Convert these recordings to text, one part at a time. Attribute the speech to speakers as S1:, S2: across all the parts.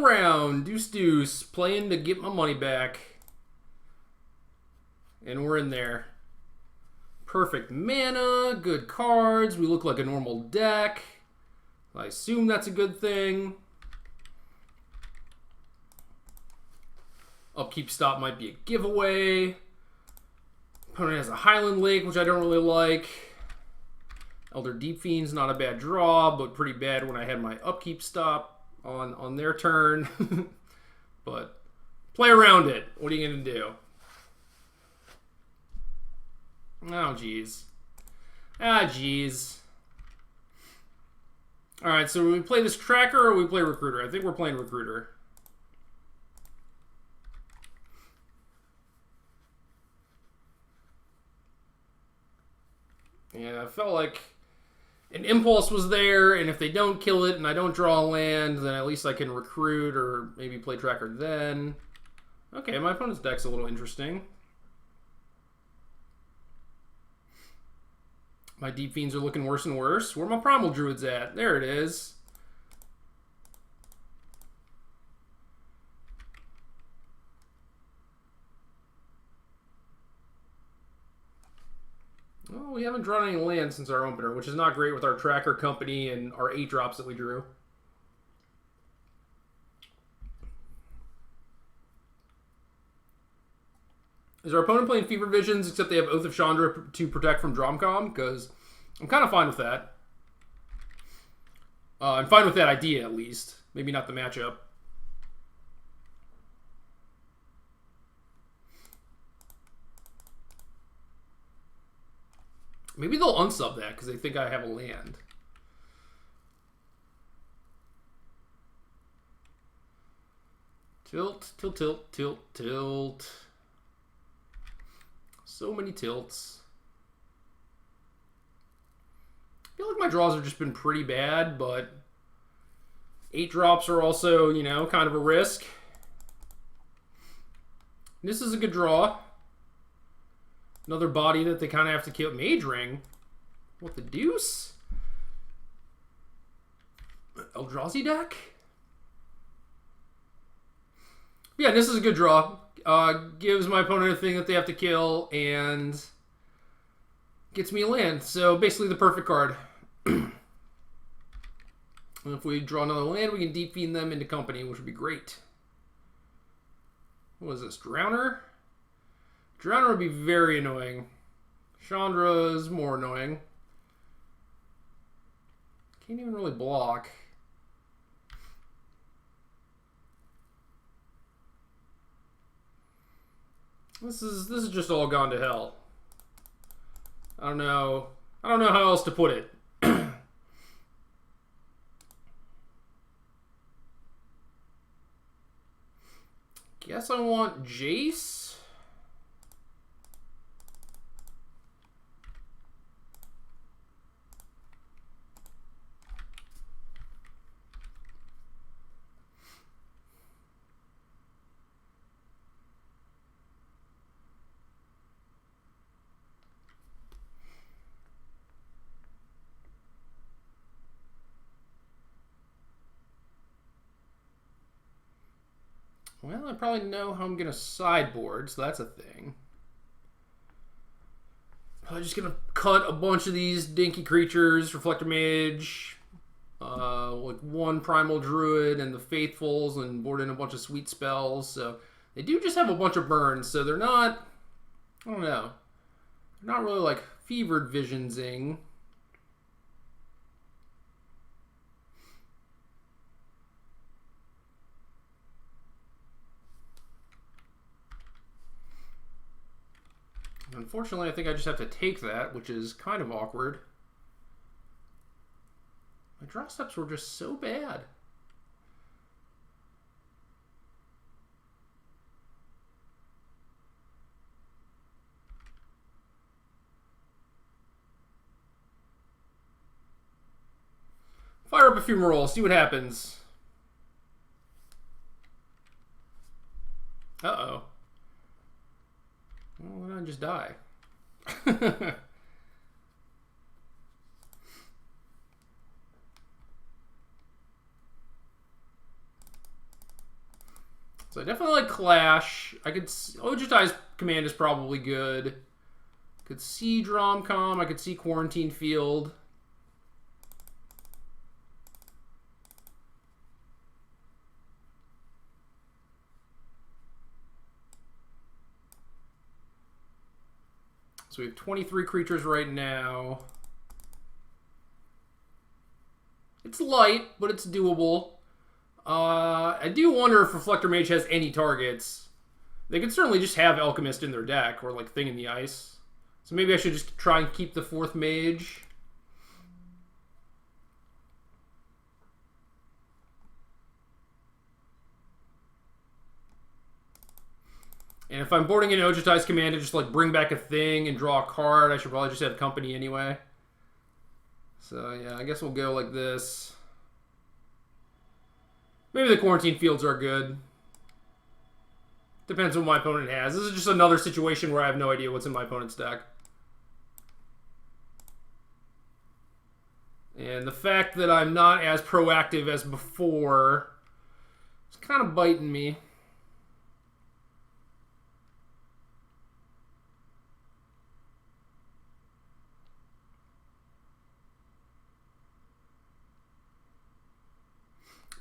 S1: Final round, deuce, playing to get my money back. And we're in there. Perfect mana, good cards. We look like a normal deck. I assume that's a good thing. Upkeep Stop might be a giveaway. Opponent has a Highland Lake, which I don't really like. Elder Deep Fiend's not a bad draw, but pretty bad when I had my Upkeep Stop on their turn. But play around it. What are you going to do? Oh, jeez. Jeez. Alright, so we play this Tracker or we play Recruiter? I think we're playing Recruiter. Yeah, I felt like an impulse was there, and if they don't kill it and I don't draw a land, then at least I can recruit or maybe play Tracker then. Okay, my opponent's deck's a little interesting. My Deep Fiends are looking worse and worse. Where are my Primal Druids at? There it is. Well, we haven't drawn any land since our opener, which is not great with our Tracker Company and our 8 drops that we drew. Is our opponent playing Fever Visions, except they have Oath of Chandra to protect from Dromcom? Because I'm kind of fine with that. I'm fine with that idea, at least. Maybe not the matchup. Maybe they'll unsub that because they think I have a land. Tilt, tilt, tilt, tilt, tilt. So many tilts. I feel like my draws have just been pretty bad, but 8 drops are also, you know, kind of a risk. This is a good draw. Another body that they kind of have to kill. Mage Ring? What the deuce? Eldrazi deck? Yeah, this is a good draw. Gives my opponent a thing that they have to kill and gets me a land. So basically the perfect card. And if we draw another land, we can Deep Fiend them into company, which would be great. What is this? Drowner? Drowner would be very annoying. Chandra is more annoying. Can't even really block. This is just all gone to hell. I don't know how else to put it. Guess I want Jace. Well, I probably know how I'm going to sideboard, so that's a thing. I'm just going to cut a bunch of these dinky creatures, Reflector Mage, like 1 Primal Druid and the Faithfuls, and board in a bunch of sweet spells. So they do just have a bunch of burns, so they're not, I don't know, they're not really like Fevered Visionsing. Unfortunately, I think I just have to take that, which is kind of awkward. My draw steps were just so bad. Fire up a few more rolls, see what happens. Uh-oh. Well, why don't I just die? So I definitely like Clash. I could... Ojutai's command is probably good. Could see Dromcom. I could see Quarantine Field. So we have 23 creatures right now. It's light, but it's doable. I do wonder if Reflector Mage has any targets. They could certainly just have Alchemist in their deck, or like Thing in the Ice. So maybe I should just try and keep the 4th Mage. And if I'm boarding in Ojutai's command to just like bring back a thing and draw a card, I should probably just have company anyway. So yeah, I guess we'll go like this. Maybe the Quarantine Fields are good. Depends on what my opponent has. This is just another situation where I have no idea what's in my opponent's deck. And the fact that I'm not as proactive as before is kind of biting me.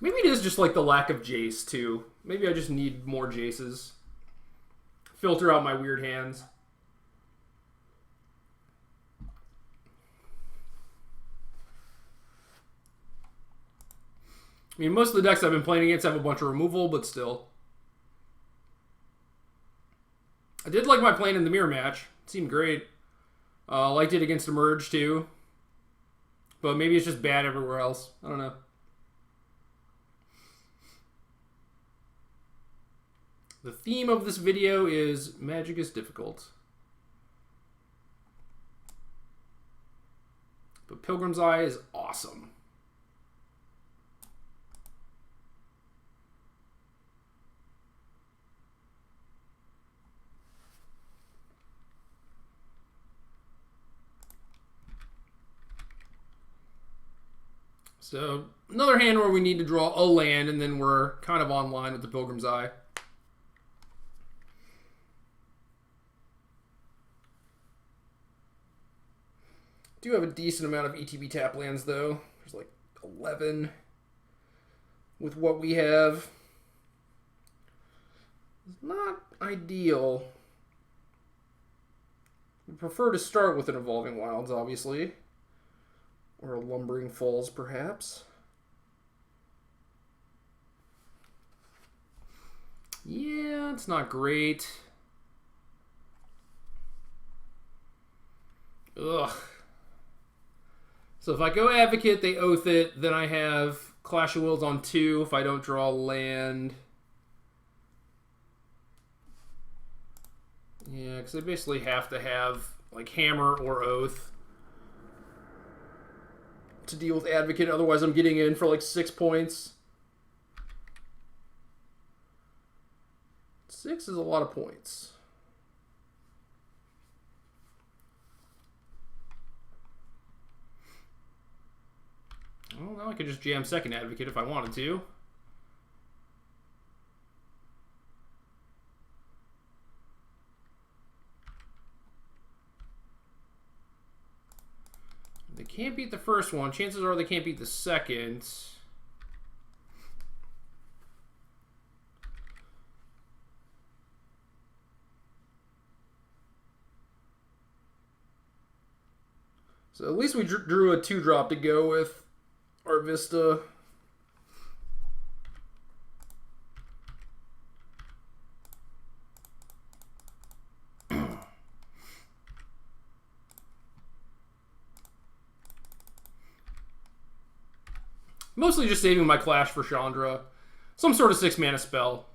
S1: Maybe it is just like the lack of Jace, too. Maybe I just need more Jaces. Filter out my weird hands. I mean, most of the decks I've been playing against have a bunch of removal, but still. I did like my plane in the mirror match. It seemed great. Liked it against Emerge, too. But maybe it's just bad everywhere else. I don't know. The theme of this video is Magic is difficult. But Pilgrim's Eye is awesome. So, another hand where we need to draw a land, and then we're kind of online with the Pilgrim's Eye. Do have a decent amount of ETB tap lands, though. There's like 11 with what we have. It's not ideal. We prefer to start with an Evolving Wilds, obviously. Or a Lumbering Falls, perhaps. Yeah, it's not great. Ugh. So if I go Advocate, they oath it. Then I have Clash of Wills on 2 if I don't draw land. Yeah, because I basically have to have like Hammer or Oath to deal with Advocate. Otherwise, I'm getting in for like 6 points. 6 is a lot of points. Well, now I could just jam second Advocate if I wanted to. They can't beat the first one. Chances are they can't beat the second. So at least we drew a 2-drop to go with our Vista. Mostly just saving my Clash for Chandra. Some sort of 6-mana spell.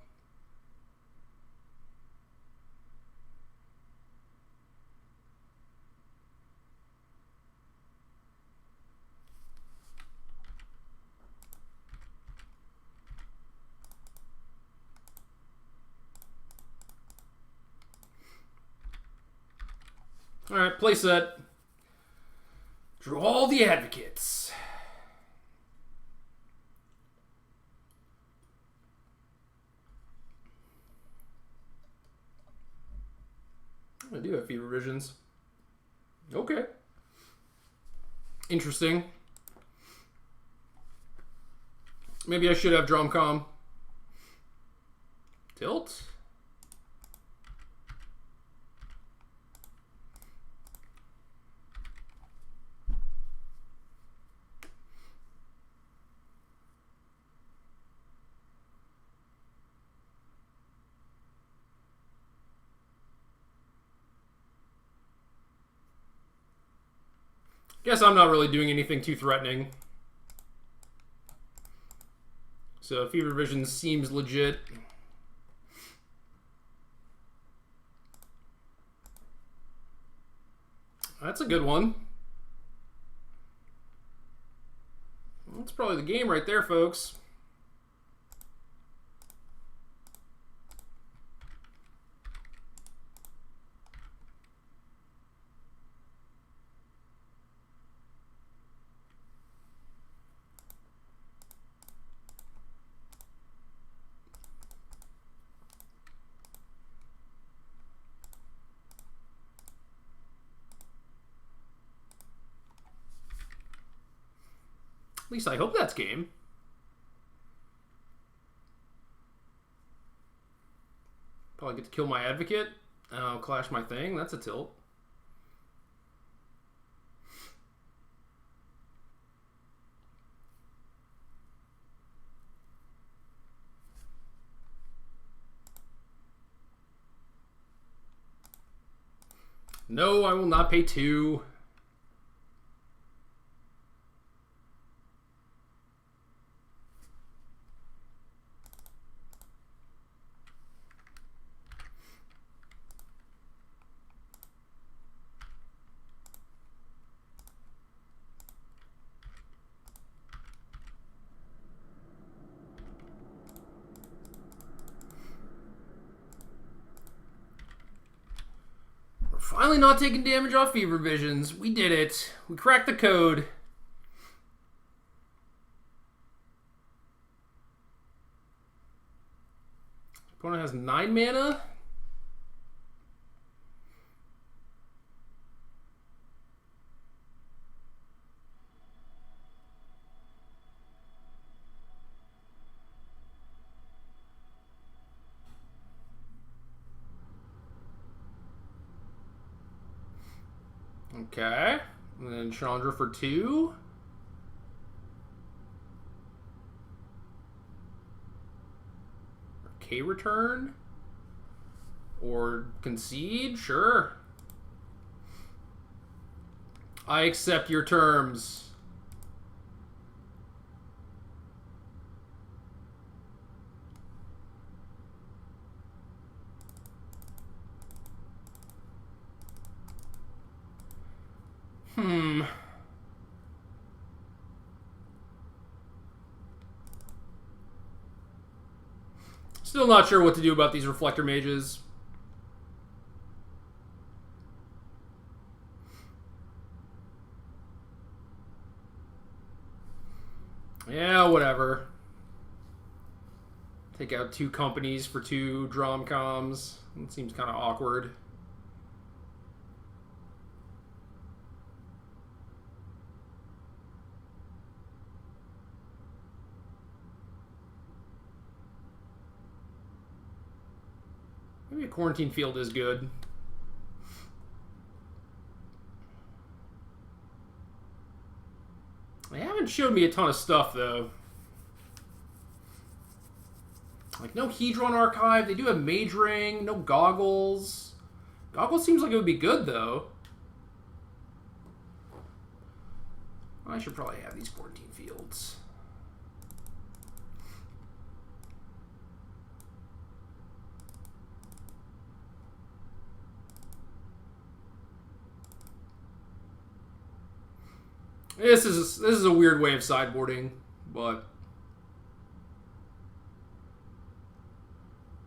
S1: Alright, play set. Drew all the Advocates. I do have Fever Visions. Okay. Interesting. Maybe I should have Drumcom. Tilt? Guess I'm not really doing anything too threatening. So Fever Vision seems legit. That's a good one. That's probably the game right there, folks. At least I hope that's game. Probably get to kill my advocate. I'll clash my thing. That's a tilt. No, I will not pay 2. Finally not taking damage off Fever Visions. We did it. We cracked the code. Opponent has 9 mana. Okay, and then Chandra for 2. K return. Or concede, sure. I accept your terms. Still not sure what to do about these Reflector Mages. Yeah, whatever. Take out 2 companies for 2 Dromcoms. It seems kind of awkward. Maybe a Quarantine Field is good. They haven't showed me a ton of stuff, though. Like, no Hedron Archive. They do have Mage Ring. No Goggles. Goggles seems like it would be good, though. I should probably have these Quarantine Fields. This is a weird way of sideboarding, but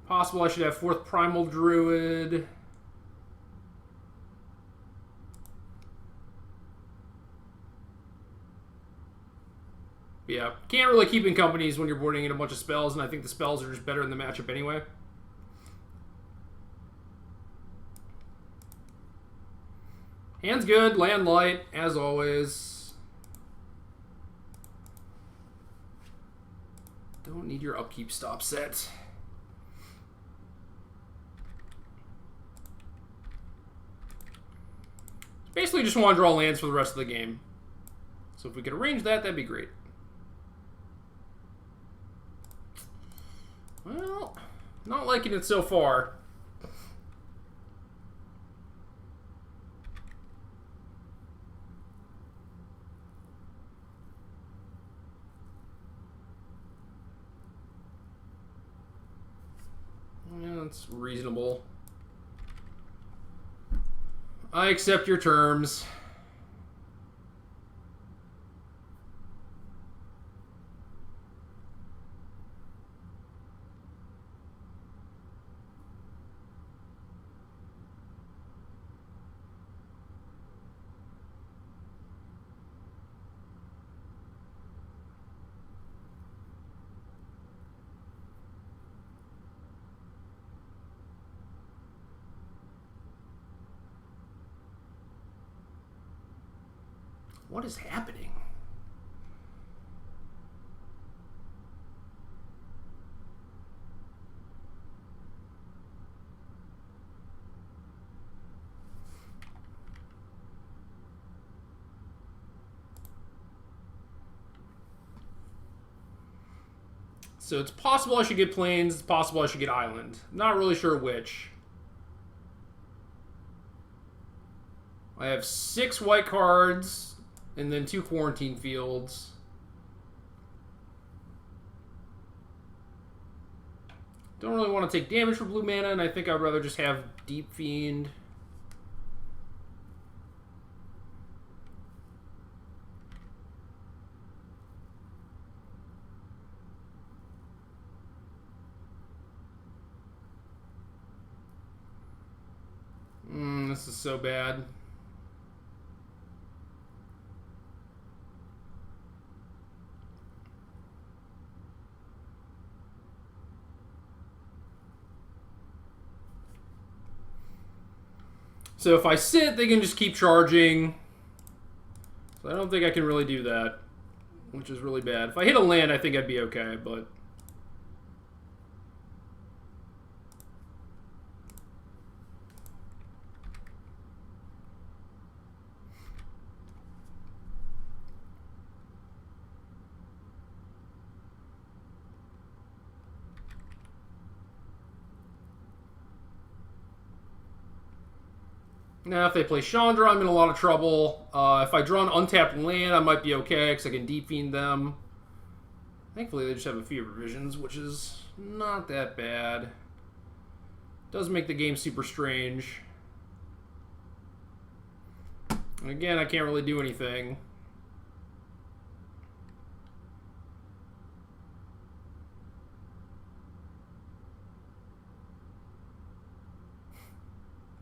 S1: possible I should have 4th Primal Druid. Yeah, can't really keep in companies when you're boarding in a bunch of spells, and I think the spells are just better in the matchup anyway. Hand's good, land light, as always. Don't need your upkeep stop set. Basically just want to draw lands for the rest of the game. So if we could arrange that, that'd be great. Well, not liking it so far. Yeah, that's reasonable. I accept your terms. What is happening? So it's possible I should get plains, it's possible I should get island. Not really sure which. I have 6 white cards and then 2 quarantine fields. Don't really want to take damage for blue mana, and I think I'd rather just have Deep Fiend. This is so bad. So if I sit, they can just keep charging. So I don't think I can really do that, which is really bad. If I hit a land, I think I'd be okay, but... Now, if they play Chandra, I'm in a lot of trouble. If I draw an untapped land, I might be okay, because I can Deep Fiend them. Thankfully, they just have a few revisions, which is not that bad. Does make the game super strange. And again, I can't really do anything.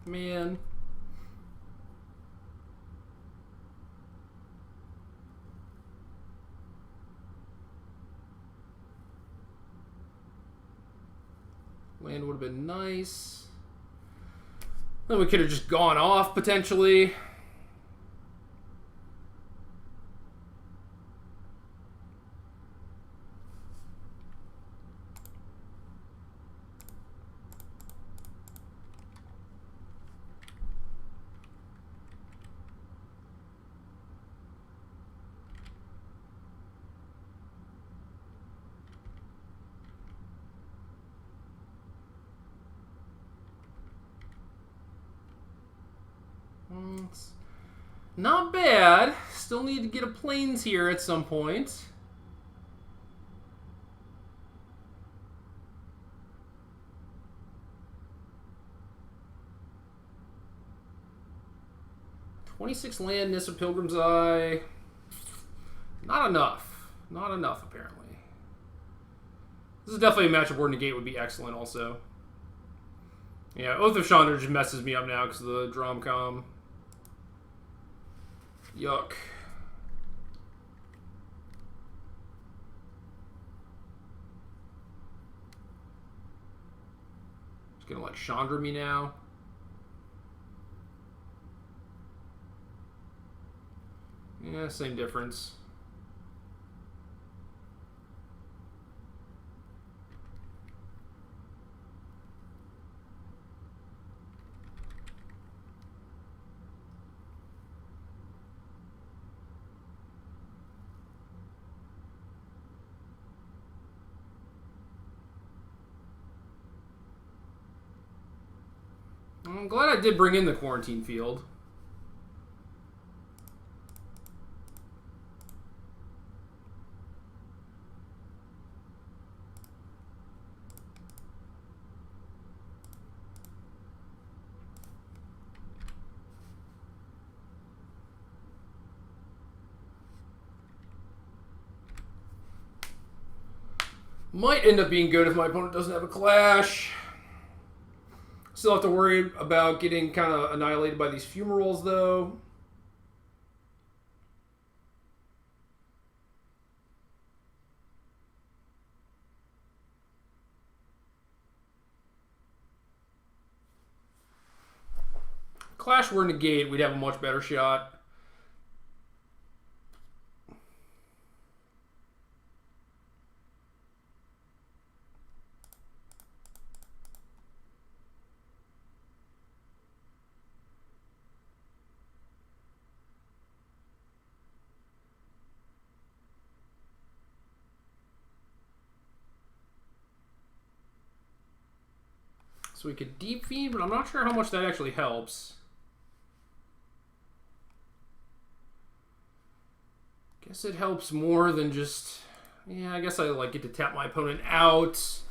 S1: Man. Land would have been nice. Then we could have just gone off, potentially. It's not bad. Still need to get a plains here at some point. "26 land, Nissa Pilgrim's Eye." Not enough. Not enough, apparently. This is definitely a matchup where Negate would be excellent also. Yeah, Oath of Chandra just messes me up now because of the Dromcom. Yuck. Just gonna like Chandra me now. Yeah, same difference. I'm glad I did bring in the quarantine field. Might end up being good if my opponent doesn't have a clash. Still have to worry about getting kind of annihilated by these fumaroles, though. Clash were negate, we'd have a much better shot. So we could deep feed, but I'm not sure how much that actually helps. Guess it helps more than just... Yeah, I guess I like get to tap my opponent out.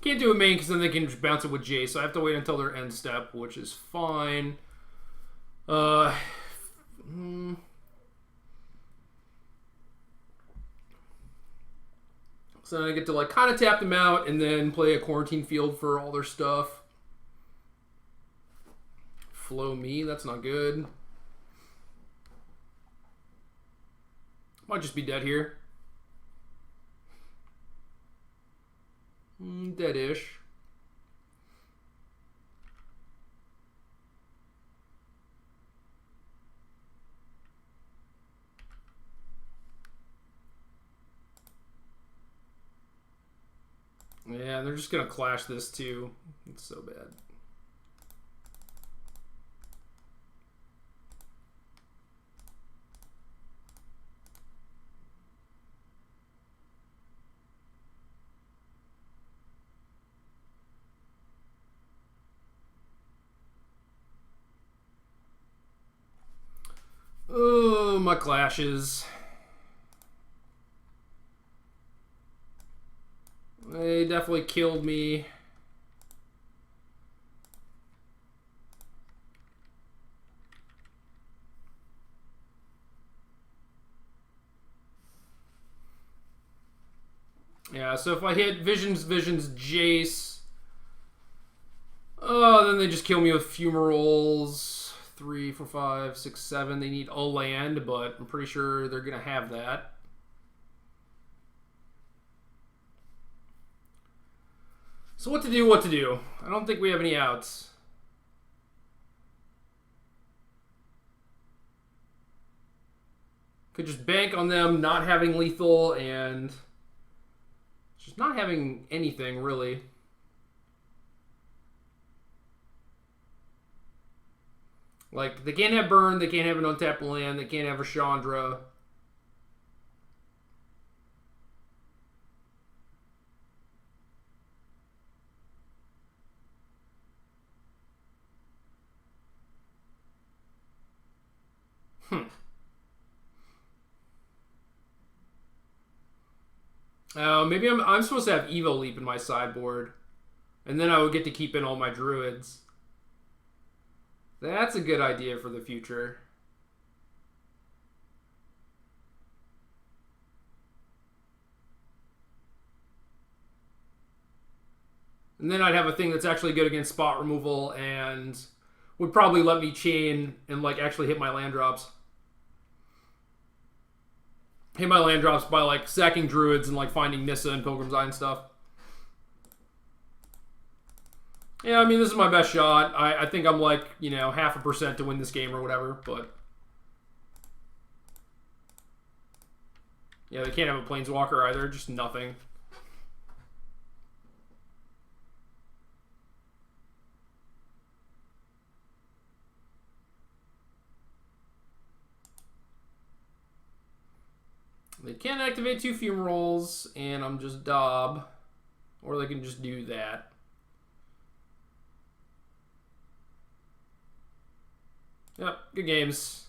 S1: Can't do a main because then they can just bounce it with Jace, so I have to wait until their end step, which is fine. So then I get to like kind of tap them out and then play a quarantine field for all their stuff. Flow me, that's not good. Might just be dead here. Dead-ish. Yeah, they're just gonna clash this too. It's so bad. Oh, my clashes. They definitely killed me. Yeah, so if I hit Visions, Jace, then they just kill me with Fumaroles. 3, 4, 5, 6, 7. They need a land, but I'm pretty sure they're going to have that. So what to do, what to do? I don't think we have any outs. Could just bank on them not having lethal and just not having anything, really. Like, they can't have burn, they can't have an untapped land, they can't have a Chandra. Maybe I'm supposed to have Evo Leap in my sideboard. And then I would get to keep in all my druids. That's a good idea for the future. And then I'd have a thing that's actually good against spot removal and would probably let me chain and like actually hit my land drops. Hit my land drops by like sacking druids and like finding Nissa and Pilgrim's Eye and stuff. Yeah, I mean, this is my best shot. I think I'm like, you know, 0.5% to win this game or whatever, but yeah, they can't have a Planeswalker either, just nothing. They can't activate 2 Fumarolls, and I'm just Dob. Or they can just do that. Yep, good games.